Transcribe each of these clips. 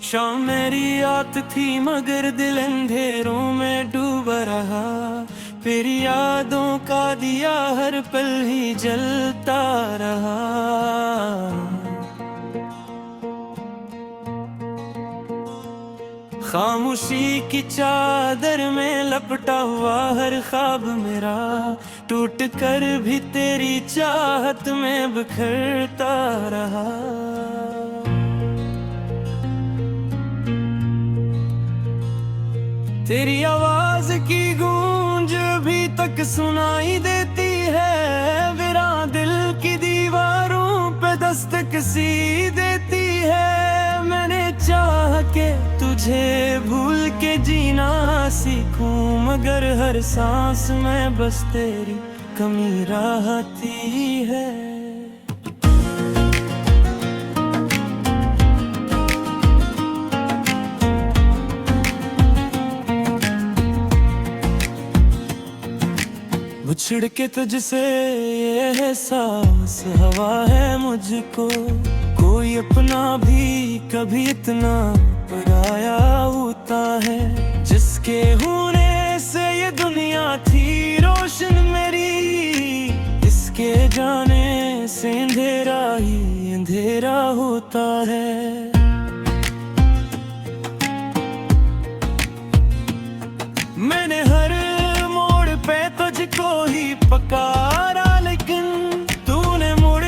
शाम मेरी आत थी मगर दिल अंधेरों में डूबा रहा। फिर यादों का दिया हर पल ही जलता रहा। खामोशी की चादर में लपटा हुआ हर ख्वाब मेरा टूट कर भी तेरी चाहत में बिखरता रहा। तेरी आवाज की गूंज अभी तक सुनाई देती है, विरा दिल की दीवारों पे दस्तक सी देती है। मैंने चाह के तुझे भूल के जीना सीखूं, मगर हर सांस में बस तेरी कमी रहती है। बिछड़ के तुझसे ये एहसास हवा है मुझको, कोई अपना भी कभी इतना पराया होता है। जिसके होने से ये दुनिया थी रोशन मेरी, इसके जाने से अंधेरा ही अंधेरा होता है। मैंने हर मोड़ पे तुझको ही पकारा, लेकिन तूने मुड़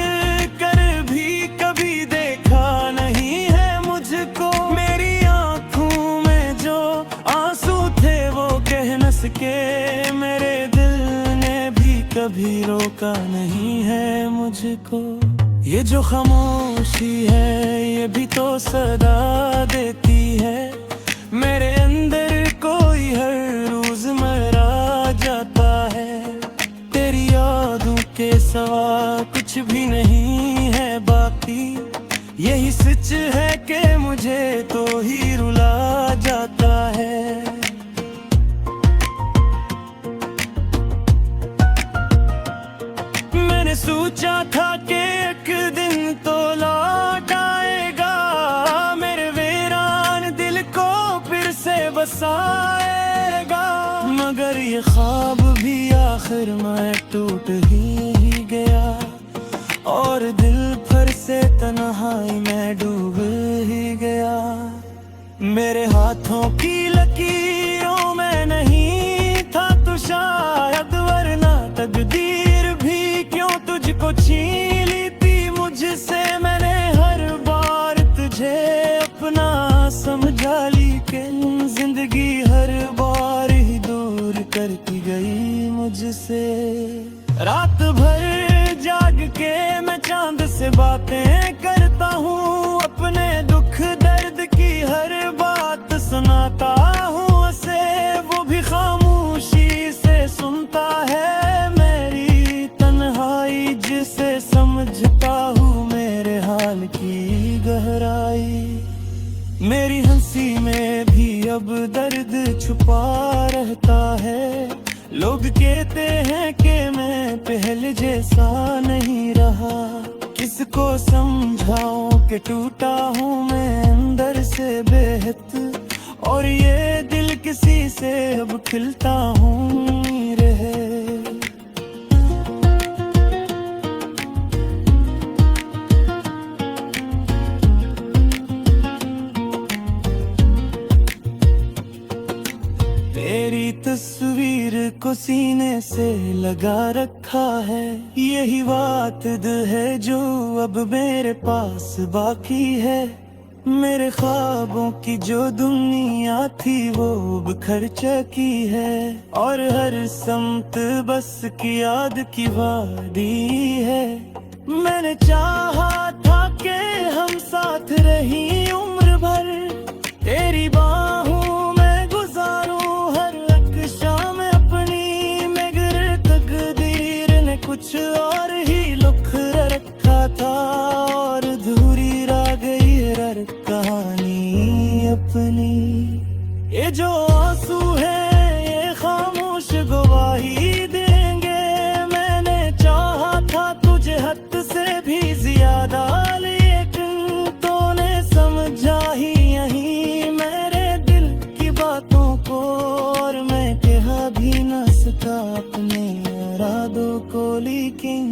कर भी कभी देखा नहीं है मुझको। मेरी आंखों में जो आंसू थे वो कह न सके, मेरे दिल ने भी कभी रोका नहीं है मुझको। ये जो खामोशी है ये भी तो सदा देती है, मेरे अंदर कोई हर रोज मरा जाता है। तेरी यादों के सिवा कुछ भी नहीं है बाकी, यही सच है कि मुझे तो ही रुला जाता है। मैंने सोचा था कि एक दिन तो लौट आएगा, मेरे वीरान दिल को फिर से बसाएगा। मगर ये ख्वाब भी आखिर में टूट ही गया, और दिल फिर से तन्हाई में डूब ही गया। मेरे हाथों की लकीरों में नहीं था तो शायद, वरना तकदीर भी क्यों तुझको छीन ली थी मुझसे। मैंने हर बार तुझे अपना समझा, लेकिन जिंदगी हर बार ही दूर करती गई मुझसे। रात भर जाग के मैं चांद से बातें करता हूँ, अपने दुख दर्द की हर बात सुनाता हूँ उसे। वो भी खामोशी से सुनता है मेरी तन्हाई, जिसे समझता हूँ मेरे हाल की गहराई। मेरी हंसी में भी अब दर्द छुपा रहता है, लोग कहते हैं कि मैं पहले जैसा नहीं रहा। किसको समझाऊं कि टूटा हूँ मैं अंदर से बेहद, और ये दिल किसी से अब खिलता हूँ नहीं रहे। तेरी तस्वीर को सीने से लगा रखा है, यही बात है जो अब मेरे पास बाकी है। मेरे ख्वाबों की जो दुनिया थी वो बिखर चुकी है, और हर समत बस की याद की वादी है। मैंने चाहा था कि हम साथ रही उम्र भर, तेरी बाहों में गुजारूं हर एक शाम अपनी, मगर तकदीर ने कुछ ये जो आंसू है ये खामोश गवाही देंगे। मैंने चाहा था तुझे हद से भी ज्यादा, लेकिन तूने समझा ही यही मेरे दिल की बातों को, और मैं कह भी न सका अपने इरादों को। लेकिन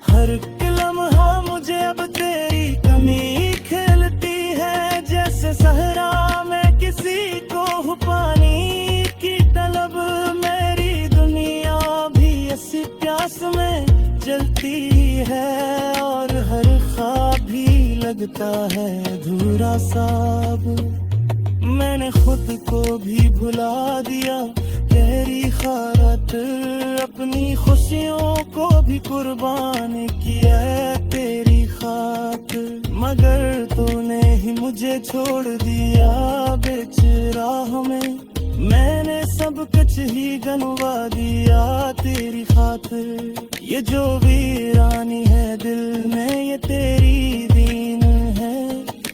हर लम्हा मुझे अब तेरी कमी खिलती है, जैसे सहरा में किसी को हो पानी की तलब। मेरी दुनिया भी ऐसी प्यास में जलती है, और हर ख्वाब भी लगता है अधूरा सा। मैंने खुद को भी भुला दिया तेरी खातिर, अपनी खुशियों को भी कुर्बान किया तेरी खातिर। मगर तूने ही मुझे छोड़ दिया बीच राह में, मैंने सब कुछ ही गंवा दिया तेरी खातिर। ये जो वीरानी है दिल में ये तेरी दीन है,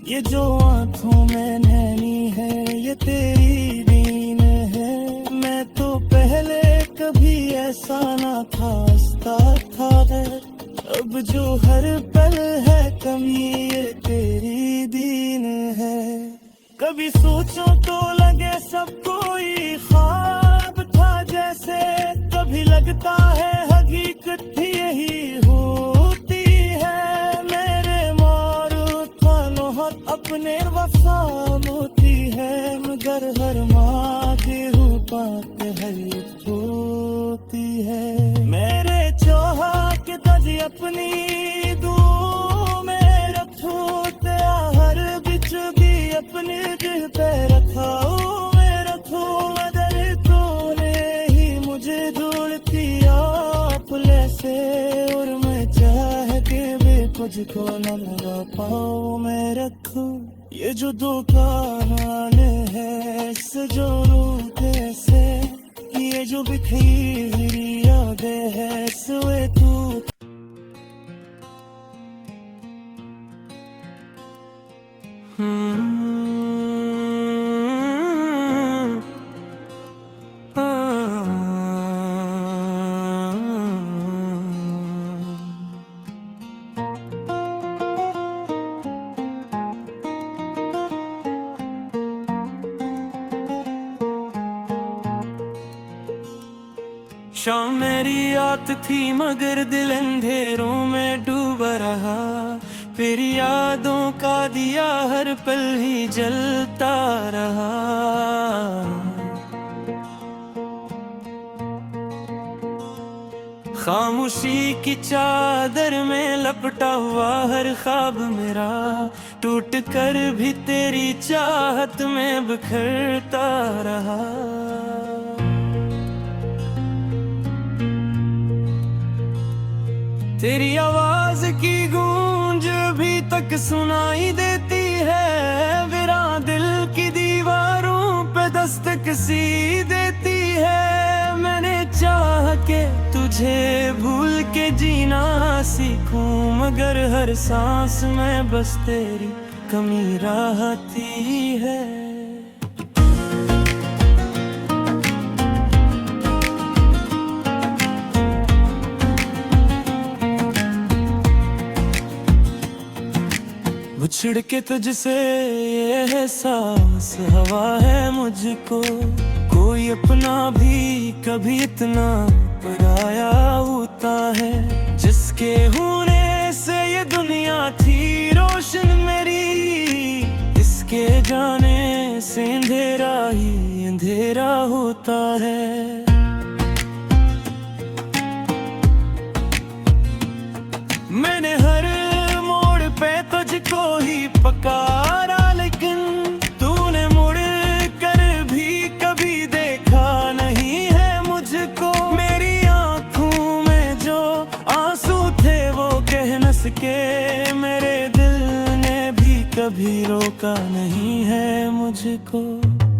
ये जो आँखों में नैनी है ये तेरी दीन है। मैं तो पहले कभी ऐसा ना था, हंसता था अब जो हर पल है कमी ये तेरी दीन है। कभी सोचो तो लगे सब कोई ख्वाब था जैसे, कभी लगता है हकीकत भी यही होती है। मेरे अपने वफा होती है, मगर हर माँ के पाते है होती है। मेरे चौहा के तज अपनी दुआ में रखो, तेरा हर बिच भी अपने दिल पे रखा मैं रखो। मगर तूने ही मुझे ढूंढती अपने से, और मैं चाह के भी तुझको न लगा पाऊँ मैं रखूं। ये जो दो कान है इससे जोड़ूं कैसे, ये जो बिखरी यादें है सोए तू। शाम मेरी रात थी मगर दिल अंधेरों में डूबा रहा, फिर यादों का दिया हर पल ही जलता रहा। खामोशी की चादर में लपटा हुआ हर ख्वाब मेरा, टूट कर भी तेरी चाहत में बिखरता रहा। तेरी आवाज की गूंज भी तक सुनाई देती है, विरा दिल की दीवारों पे दस्तक सी देती है। मैंने चाह के तुझे भूल के जीना सीखूं, मगर हर सांस में बस तेरी कमी रहती है। उछड़ के तुझसे ये एहसास हवा है मुझको, कोई अपना भी कभी इतना पराया होता है। जिसके होने से ये दुनिया थी रोशन मेरी, इसके जाने से अंधेरा ही अंधेरा होता है। मैंने हर तुझको ही पकारा, लेकिन तूने मुड़ कर भी कभी देखा नहीं है मुझको। मेरी आंखों में जो आंसू थे वो कह न सके, मेरे दिल ने भी कभी रोका नहीं है मुझको।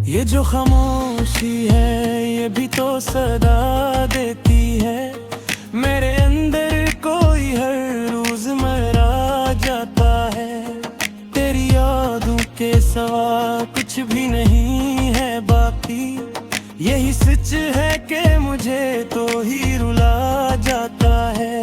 ये जो खामोशी है ये भी तो सदा देती है, मेरे अंदर कोई हर रोज मरा जाता है। तेरी यादों के सिवा कुछ भी नहीं है सच है कि मुझे तो ही रुला जाता है।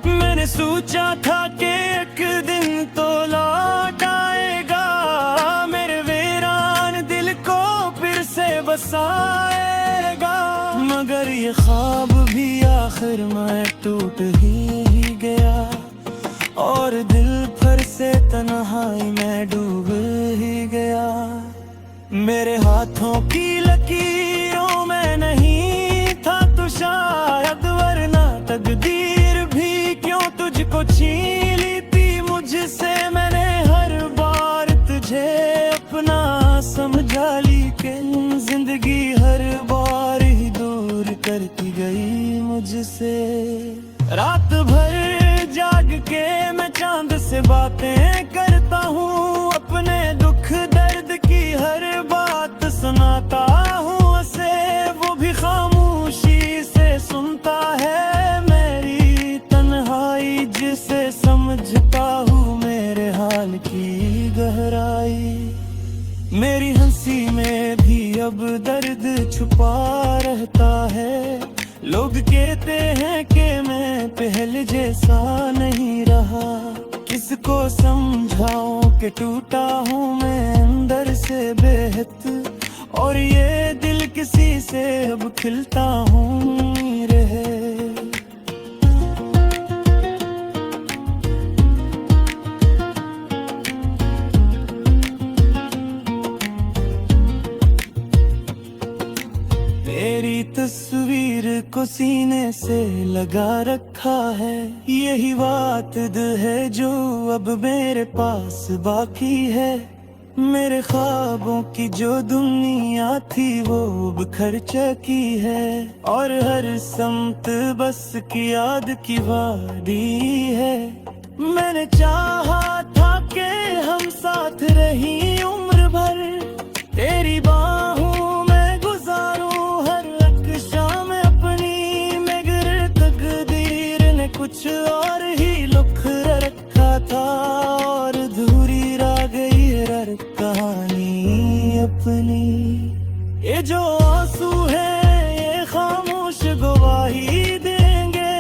मैंने सोचा था कि एक दिन तो लौट आएगा, मेरे वीरान दिल को फिर से बसाएगा। मगर ये ख्वाब भी आखिर में टूट ही गया, और दिल भर से तन्हाई में डूब ही गया। मेरे हाथों की लकीरों में नहीं था तो शायद, वरना तकदीर भी क्यों तुझको छीन ली थी मुझसे। मैंने हर बार तुझे अपना समझा, लेकिन जिंदगी हर बार ही दूर करती गई मुझसे। रात भर जाग के मैं चांद से बातें करता हूँ, अपने दुख दर्द की हर बात सुनाता हूँ उसे। वो भी खामोशी से सुनता है मेरी तन्हाई, जिसे समझता हूँ मेरे हाल की गहराई। मेरी हंसी में भी अब दर्द छुपा रहता है। लोग कहते हैं कि मैं पहले जैसा नहीं रहा, किसको समझाऊं कि टूटा हूँ मैं अंदर से बेहद, और ये दिल किसी से अब खिलता हूँ रहे। तेरी तस्वीर को सीने से लगा रखा है, यही बात है जो अब मेरे पास बाकी है। मेरे ख्वाबों की जो दुनिया थी वो बिखर चुकी है, और हर समत बस की याद की वादी है। मैंने चाहा था कि हम साथ रही उम्र भर, तेरी बाहों में गुजारूं हर एक शाम अपनी। मगर तकदीर ने कुछ और ही लिख रखा था, और अधूरी रह गई हर कहानी अपनी। ये जो आंसू है ये खामोश गवाही देंगे,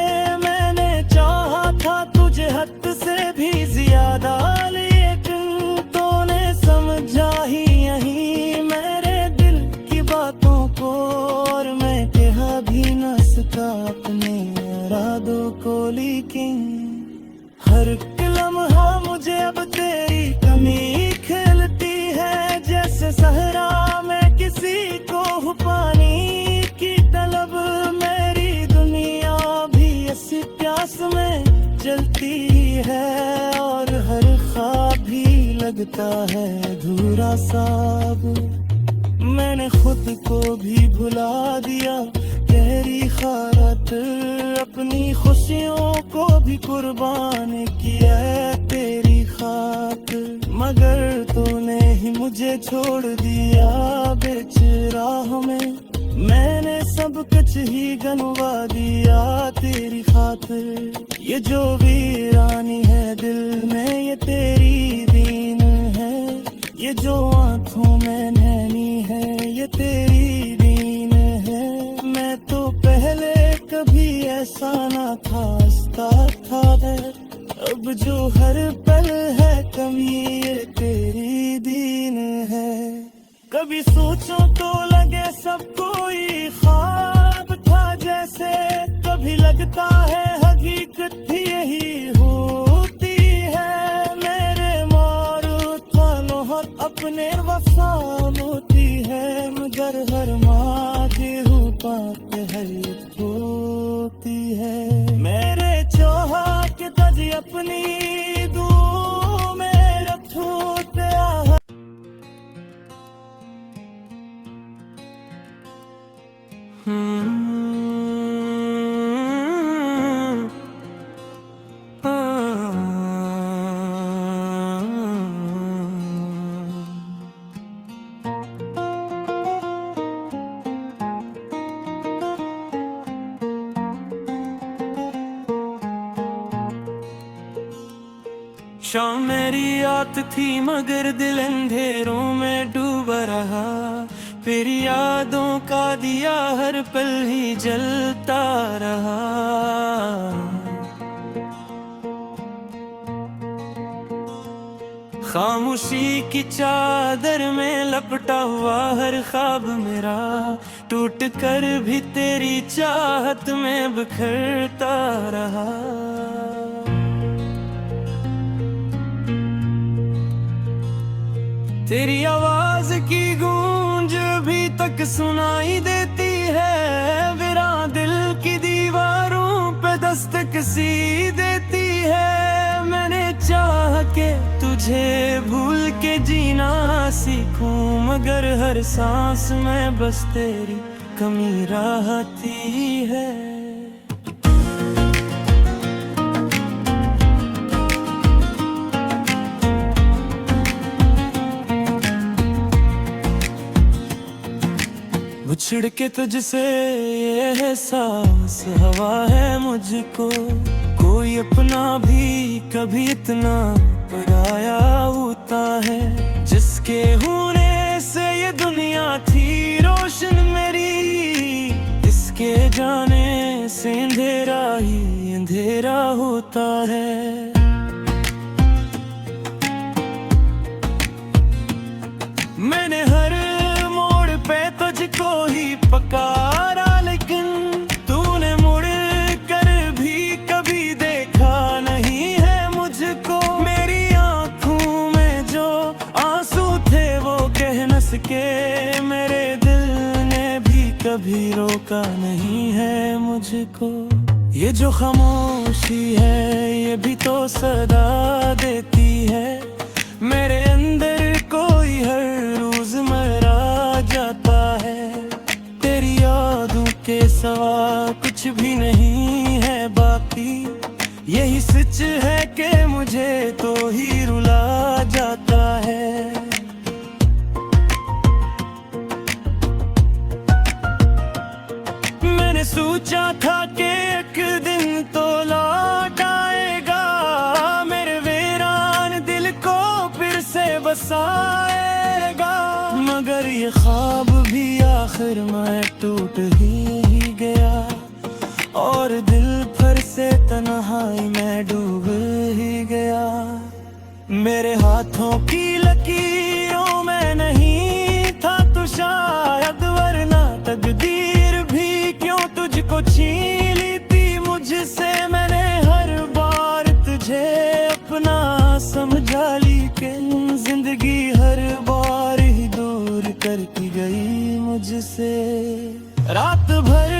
मैंने चाहा था तुझे हद से भी ज्यादा, लेकिन तूने समझा ही यही मेरे दिल की बातों को, और मैं कह भी न सका अपने इरादों को। लेकिन हर लम्हा मुझे अब तेरी कमी खिलती है, जैसे सहरा में किसी को हो पानी की तलब। मेरी दुनिया भी ऐसी प्यास में जलती है, और हर ख्वाब भी लगता है अधूरा सा। मैंने खुद को भी भुला दिया तेरी खातिर, अपनी खुशियों को भी कुर्बान किया तेरी खातिर। मगर तूने ही मुझे छोड़ दिया बीच राह में, मैंने सब कुछ ही गंवा दिया तेरी खातिर। ये जो वीरानी है दिल में ये तेरी दीन है, ये जो आँखों में नैनी है ये तेरी दीन है। मैं तो पहले कभी ऐसा ना था, हंसता था अब जो हर पल है कमी ये तेरी दीन है। कभी सोचो तो लगे सब कोई ख्वाब था जैसे, कभी लगता है हकीकत भी यही होती है। मेरे मारो थानो हर अपने वफा होती है, मगर हर माँ हूँ पाक हर होती है। मेरे चौहा के तज अपनी दुआ में रखो तेरा। शाम मेरी रात थी मगर दिल अंधेरों में डूबा रहा, फिर यादों का दिया हर पल ही जलता रहा। खामोशी की चादर में लपटा हुआ हर ख्वाब मेरा, टूट कर भी तेरी चाहत में बिखरता रहा। तेरी आवाज की गूंज अभी तक सुनाई देती है, विरा दिल की दीवारों पे दस्तक सी देती है। मैंने चाह के तुझे भूल के जीना सीखूं, मगर हर सांस में बस तेरी कमी रहती है। बिछड़ के तुझसे ये एहसास हवा है मुझको, कोई अपना भी कभी इतना पराया होता है। जिसके होने से ये दुनिया थी रोशन मेरी, इसके जाने से अंधेरा ही अंधेरा होता है। मैंने हर मोड़ पे तुझको ही पकारा, लेकिन तूने मुड़ कर भी कभी देखा नहीं है मुझको। मेरी आंखों में जो आंसू थे वो कह न सके, मेरे दिल ने भी कभी रोका नहीं है मुझको। ये जो खामोशी है ये भी तो सदा देती है, मेरे अंदर कोई हर रोज मरा जाता है। तेरी यादों के सिवा कुछ भी नहीं है बाकी, यही सच है कि मुझे तो ही रुला जाता है। मैंने सोचा था कि एक दिन तो लौट आएगा, मेरे वीरान दिल को फिर से बसाएगा। मगर ये ख्वाब भी आखिर में टूट ही गया, और दिल फिर से तन्हाई में डूब ही गया। मेरे हाथों की लकीरों में नहीं था तो शायद, वरना तकदीर भी क्यों तुझको छीन ली थी मुझसे। मैंने हर बार तुझे अपना समझा ली के जिंदगी हर बार ही दूर करती गई मुझसे। रात भर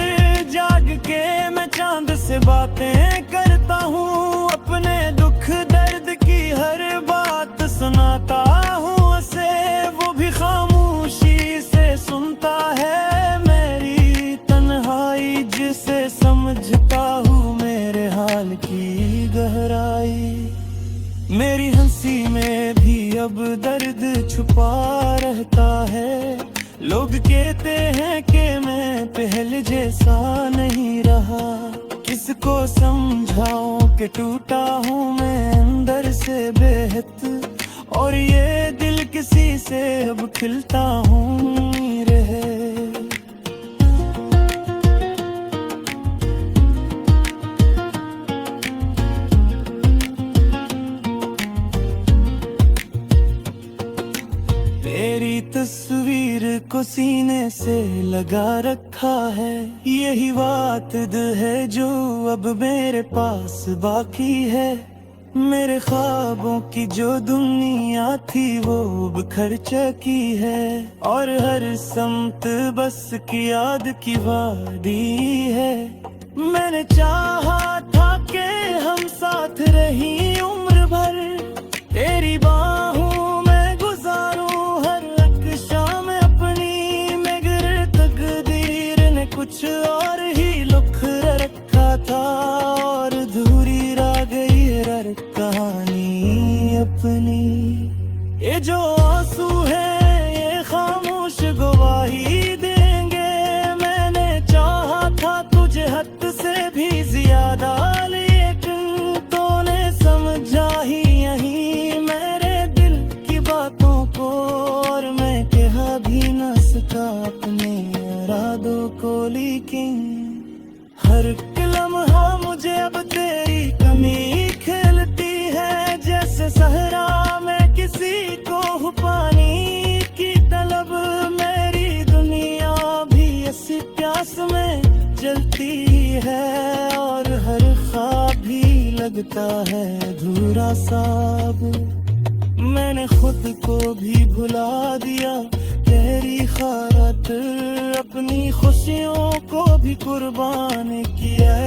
जाग के मैं चांद से बातें करता हूँ, अपने दुख दर्द की हर बात सुनाता हूँ उसे। वो भी खामोशी से सुनता है मेरी तन्हाई, जिसे समझता हूँ मेरे हाल की गहराई। मेरी हंसी में भी अब दर्द छुपा रहता है, लोग कहते हैं कि मैं पहले जैसा नहीं रहा। किसको समझाऊं कि टूटा हूँ मैं अंदर से बेहद, और ये दिल किसी से अब खिलता हूँ नहीं रहे। तेरी तस्वीर को सीने से लगा रखा है, यही बात है जो अब मेरे पास बाकी है। मेरे ख्वाबों की जो दुनिया थी वो बिखर चुकी है, और हर समत बस की याद की वादी है। मैंने चाहा था कि हम साथ रही उम्र भर, तेरी बाहों में गुजारूं हर एक शाम अपनी। मगर तकदीर ने कुछ और ही लिख रखा था, और अधूरी रह गई हर कहानी अपनी। ये जो आंसू है ये खामोश गवाही देंगे, मैंने चाहा था तुझे हद से भी ज्यादा, लेकिन तूने समझा ही यही लगता है अधूरा सा अब। मैंने खुद को भी भुला दिया तेरी खातिर, अपनी खुशियों को भी कुर्बान किया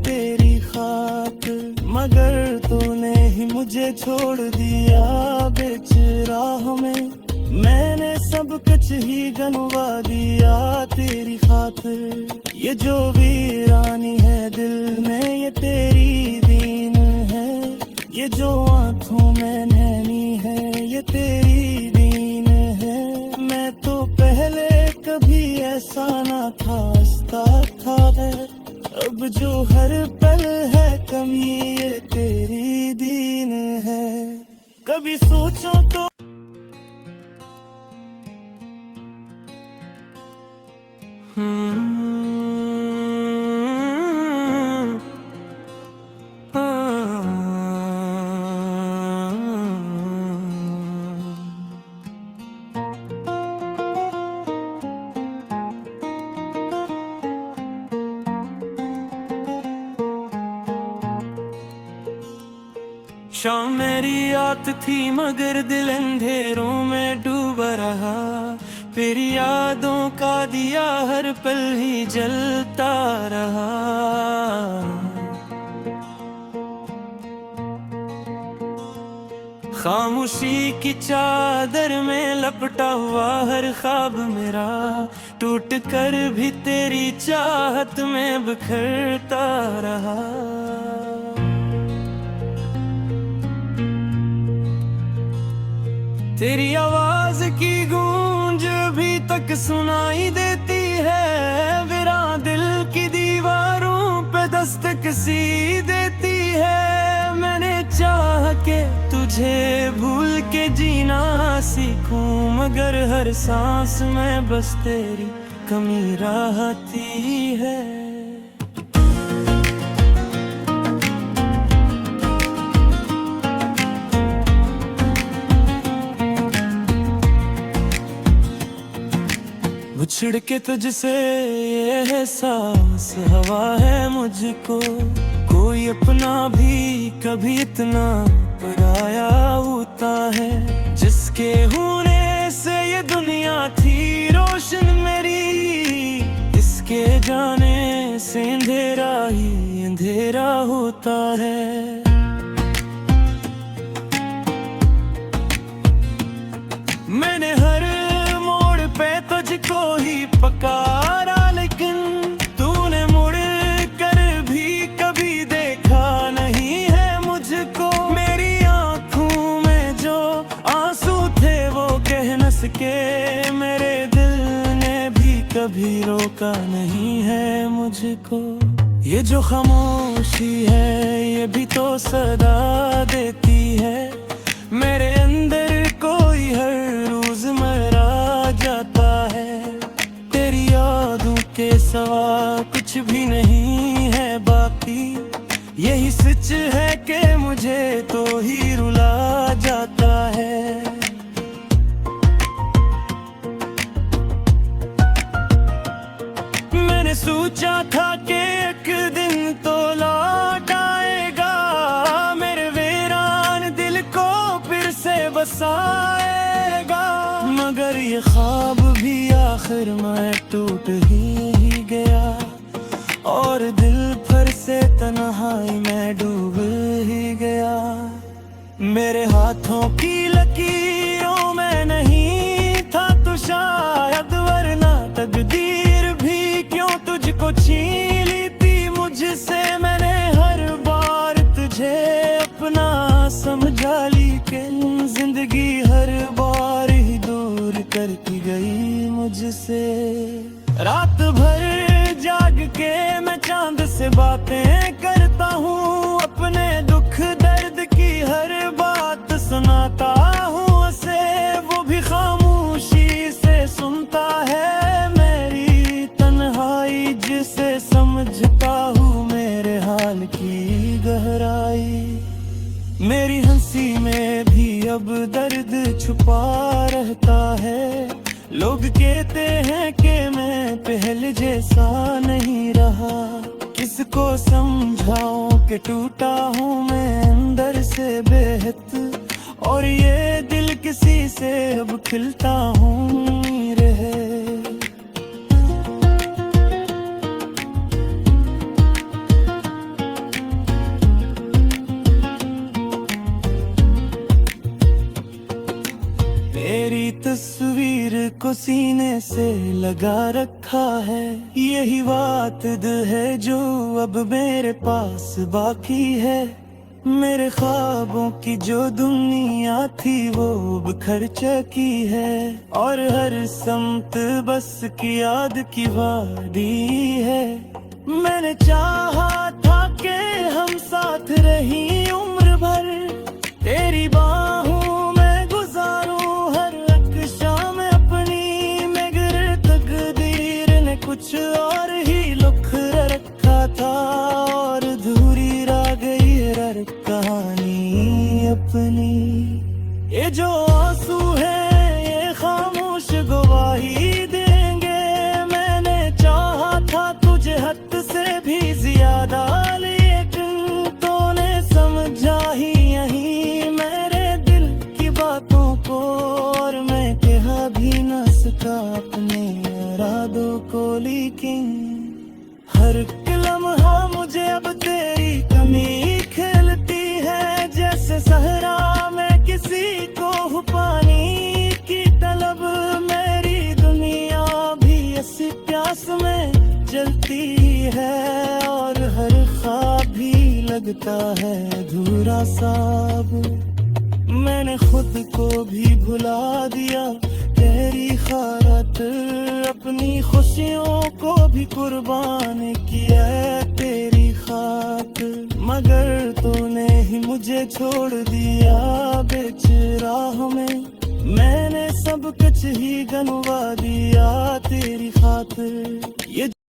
तेरी खातिर। मगर तूने ही मुझे छोड़ दिया बीच राह में, मैंने सब कुछ ही गंवा दिया तेरी खातिर। ये जो वीरानी है दिल में ये तेरी दीन है, ये जो आँखों में नैनी है ये तेरी दीन है। मैं तो पहले कभी ऐसा ना था, हंसता था अब जो हर पल है कमी ये तेरी दीन है। कभी सोचो तो शाम मेरी रात थी मगर दिल अंधेरों में डूबा रहा, फिर यादों का दिया हर पल ही जलता रहा। खामोशी की चादर में लपटा हुआ हर ख्वाब मेरा, टूट कर भी तेरी चाहत में बिखरता रहा। तेरी आवाज की गूंज भी तक सुनाई देती है, विरा दिल की दीवारों पे दस्तक सी देती है। मैंने चाह के तुझे भूल के जीना सीखूं, मगर हर सांस में बस तेरी कमी रहती है। उछड़ के तुझसे ये एहसास हवा है मुझको, कोई अपना भी कभी इतना पराया होता है। जिसके होने से ये दुनिया थी रोशन मेरी, इसके जाने से अंधेरा ही अंधेरा होता है। मैंने हर तुझको ही पकारा, लेकिन तूने मुड़ कर भी कभी देखा नहीं है मुझको। मेरी आंखों में जो आंसू थे वो कह न सके, मेरे दिल ने भी कभी रोका नहीं है मुझको। ये जो खामोशी है ये भी तो सदा देती है, मेरे अंदर कोई हर रोज मरा जाता है। तेरी यादों के सिवा कुछ भी नहीं है बाकी, यही सच है कि मुझे तो ही रुला जाता है। मैंने सोचा था कि एक दिन तो लौट आएगा, मेरे वीरान दिल को फिर से बसाएगा। मगर ये ख्वाब भी आखिर में टूट ही गया, और दिल भर से तन्हाई में डूब ही गया। मेरे हाथों की लकीरों में नहीं था तो शायद, वरना तकदीर भी क्यों तुझको छीन ली थी मुझसे। मैंने हर बार तुझे अपना समझा, लेकिन जिंदगी हर बार ही दूर करती गई मुझसे। रात भर जाग के मैं चांद से बातें करता हूँ, अपने दुख दर्द की हर बात सुनाता हूँ उसे। वो भी खामोशी से सुनता है मेरी तन्हाई, जिसे समझता हूँ मेरे हाल की गहराई। मेरी हंसी में भी अब दर्द छुपा रहता है, लोग कहते हैं कि मैं पहले जैसा नहीं रहा। किसको समझाऊं कि टूटा हूँ मैं अंदर से बेहद, और ये दिल किसी से अब खिलता हूँ रहे। तेरी तस्वीर को सीने से लगा रखा है, यही बात है जो अब मेरे पास बाकी है। मेरे ख्वाबों की जो दुनिया थी वो बिखर चुकी है, और हर समत बस की याद की वादी है। मैंने चाहा था कि हम साथ रही उम्र भर, तेरी बाहों में गुजारूं हर एक शाम अपनी, मगर तकदीर ने कुछ और ही लिख रखा था, और अधूरी रह गई हर कहानी अपनी। ये जो आंसू है ये खामोश गवाही देंगे, मैंने चाहा था तुझे हद से भी ज्यादा, लेकिन तूने समझा ही यही मेरे दिल की बातों को, और मैं कह भी न सका अपने इरादों को। लेकिन हर लम्हा मुझे अब तेरी कमी खिलती है, जैसे सहरा में किसी को हो पानी की तलब। मेरी दुनिया भी इसी प्यास में जलती है, और हर ख्वाब भी लगता है अधूरा सा। मैंने खुद को भी भुला दिया तेरी खातिर, अपनी खुशियों को भी कुर्बान किया तेरी खातिर, मगर तूने ही मुझे छोड़ दिया बीच राह में। मैंने सब कुछ ही गंवा दिया तेरी खातिर। ये